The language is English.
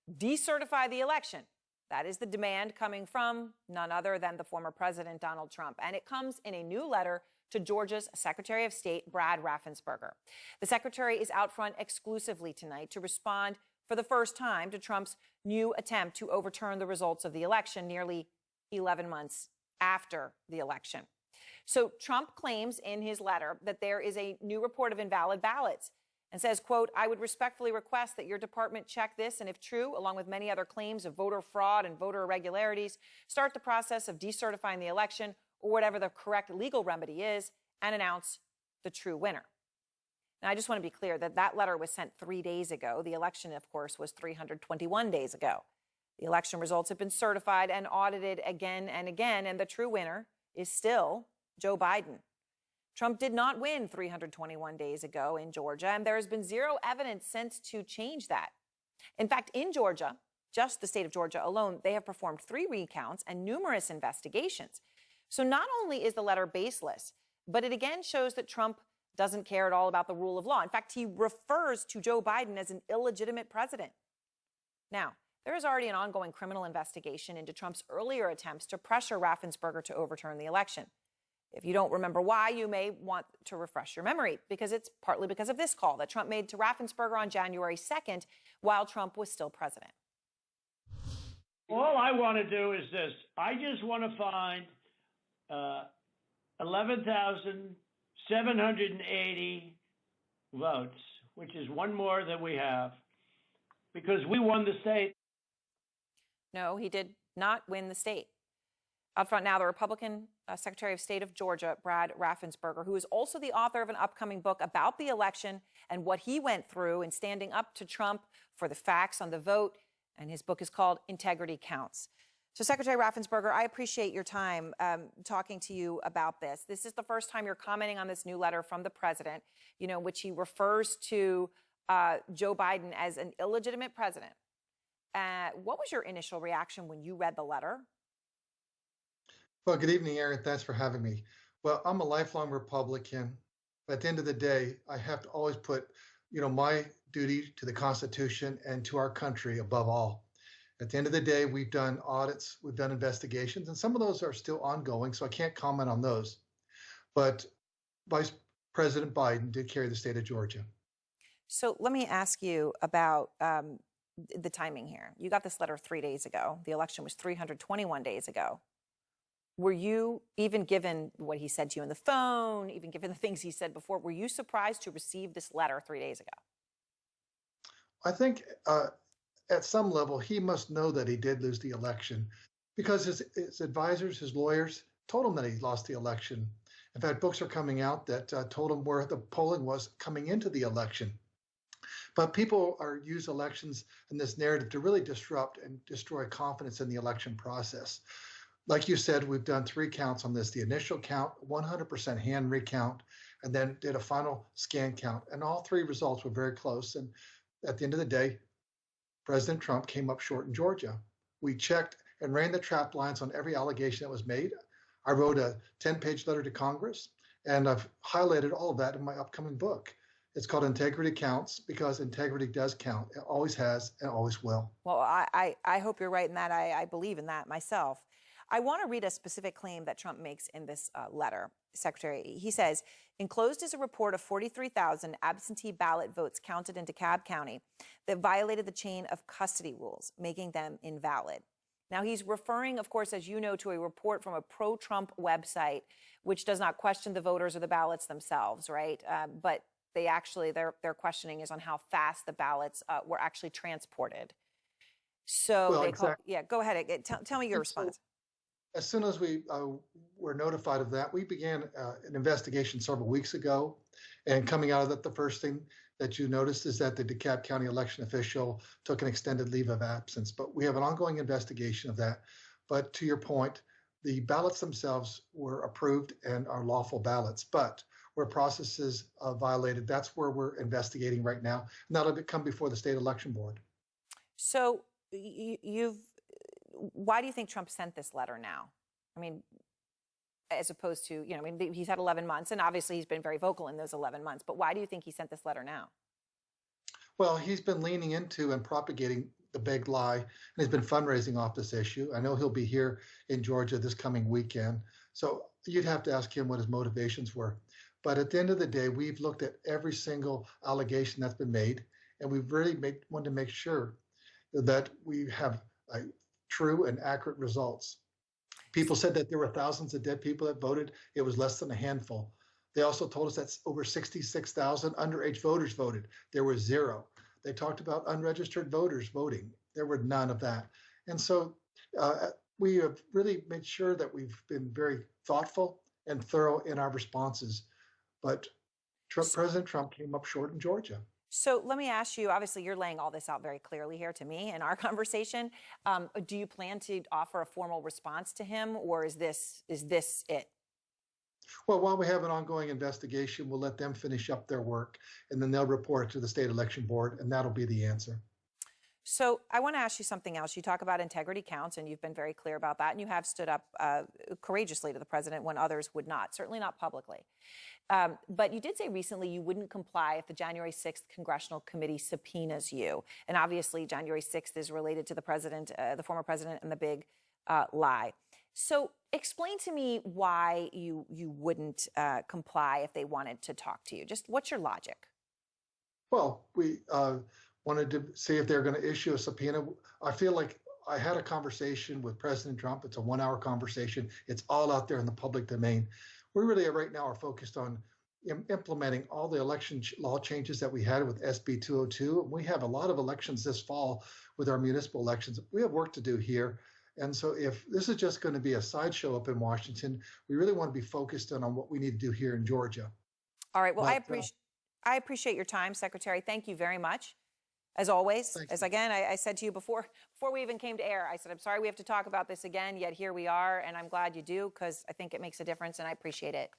decertify the election. That is the demand coming from none other than the former president, Donald Trump. And it comes in a new letter to Georgia's Secretary of State, Brad Raffensperger. The secretary is out front exclusively tonight to respond for the first time to Trump's new attempt to overturn the results of the election nearly 11 months after the election. So Trump claims in his letter that there is a new report of invalid ballots and says, quote, I would respectfully request that your department check this and if true, along with many other claims of voter fraud and voter irregularities, start the process of decertifying the election or whatever the correct legal remedy is and announce the true winner. Now, I just want to be clear that that letter was sent 3 days ago. The election, of course, was 321 days ago. The election results have been certified and audited again and again, and the true winner is still Joe Biden. Trump did not win 321 days ago in Georgia, and there has been zero evidence since to change that. In fact, in Georgia, just the state of Georgia alone, they have performed 3 recounts and numerous investigations. So not only is the letter baseless, but it again shows that Trump doesn't care at all about the rule of law. In fact, he refers to Joe Biden as an illegitimate president. Now, there is already an ongoing criminal investigation into Trump's earlier attempts to pressure Raffensperger to overturn the election. If you don't remember why, you may want to refresh your memory, because it's partly because of this call that Trump made to Raffensperger on January 2nd while Trump was still president. All I want to do is this. I just want to find 11,780 votes, which is one more than we have, because we won the state. No, he did not win the state. Up front now, the Republican Secretary of State of Georgia, Brad Raffensperger, who is also the author of an upcoming book about the election and what he went through in standing up to Trump for the facts on the vote. And his book is called Integrity Counts. So, Secretary Raffensperger, I appreciate your time talking to you about this. This is the first time you're commenting on this new letter from the president, which he refers to Joe Biden as an illegitimate president. What was your initial reaction when you read the letter? Well, good evening, Aaron. Thanks for having me. Well, I'm a lifelong Republican. But at the end of the day, I have to always put, my duty to the Constitution and to our country above all. At the end of the day, we've done audits, we've done investigations, and some of those are still ongoing, so I can't comment on those. But Vice President Biden did carry the state of Georgia. So let me ask you about the timing here. You got this letter 3 days ago. The election was 321 days ago. Were you, even given what he said to you on the phone, even given the things he said before, were you surprised to receive this letter 3 days ago? I think at some level, he must know that he did lose the election because his advisors, his lawyers told him that he lost the election. In fact, books are coming out that told him where the polling was coming into the election. But people use elections and this narrative to really disrupt and destroy confidence in the election process. Like you said, we've done 3 counts on this. The initial count, 100% hand recount, and then did a final scan count. And all 3 results were very close. And at the end of the day, President Trump came up short in Georgia. We checked and ran the trap lines on every allegation that was made. I wrote a 10-page letter to Congress, and I've highlighted all of that in my upcoming book. It's called Integrity Counts because integrity does count. It always has and always will. Well, I hope you're right in that. I believe in that myself. I want to read a specific claim that Trump makes in this letter, Secretary. He says, enclosed is a report of 43,000 absentee ballot votes counted in DeKalb County that violated the chain of custody rules, making them invalid. Now, he's referring, of course, as you know, to a report from a pro-Trump website, which does not question the voters or the ballots themselves, right? But they actually, their questioning is on how fast the ballots were actually transported. So, well, exactly. Go ahead. Tell me your response. As soon as we were notified of that, we began an investigation several weeks ago. And coming out of that, the first thing that you noticed is that the DeKalb County election official took an extended leave of absence. But we have an ongoing investigation of that. But to your point, the ballots themselves were approved and are lawful ballots. But where processes violated, that's where we're investigating right now. And that'll come before the state election board. So why do you think Trump sent this letter now? I mean, as opposed to, he's had 11 months, and obviously he's been very vocal in those 11 months. But why do you think he sent this letter now? Well, he's been leaning into and propagating the big lie, and he's been fundraising off this issue. I know he'll be here in Georgia this coming weekend. So you'd have to ask him what his motivations were. But at the end of the day, we've looked at every single allegation that's been made, and we've really wanted to make sure that we have true and accurate results. People said that there were thousands of dead people that voted. It was less than a handful. They also told us that over 66,000 underage voters voted. There was zero. They talked about unregistered voters voting. There were none of that. And so we have really made sure that we've been very thoughtful and thorough in our responses. But President Trump came up short in Georgia. So let me ask you, obviously you're laying all this out very clearly here to me in our conversation. Do you plan to offer a formal response to him, or is this it? Well, while we have an ongoing investigation, we'll let them finish up their work, and then they'll report it to the state election board, and that'll be the answer. So I want to ask you something else. You talk about integrity counts, and you've been very clear about that, and you have stood up courageously to the president when others would not, certainly not publicly. But you did say recently you wouldn't comply if the January 6th Congressional Committee subpoenas you. And obviously January 6th is related to the president, the former president, and the big lie. So explain to me why you wouldn't comply if they wanted to talk to you. Just what's your logic? Well, we wanted to see if they're going to issue a subpoena. I feel like I had a conversation with President Trump. It's a 1-hour conversation. It's all out there in the public domain. We really right now are focused on implementing all the election law changes that we had with SB 202. We have a lot of elections this fall with our municipal elections. We have work to do here. And so if this is just going to be a sideshow up in Washington, we really want to be focused on what we need to do here in Georgia. All right. Well, I appreciate your time, Secretary. Thank you very much. As always, as again, I said to you before we even came to air, I said, I'm sorry we have to talk about this again, yet here we are, and I'm glad you do, because I think it makes a difference, and I appreciate it.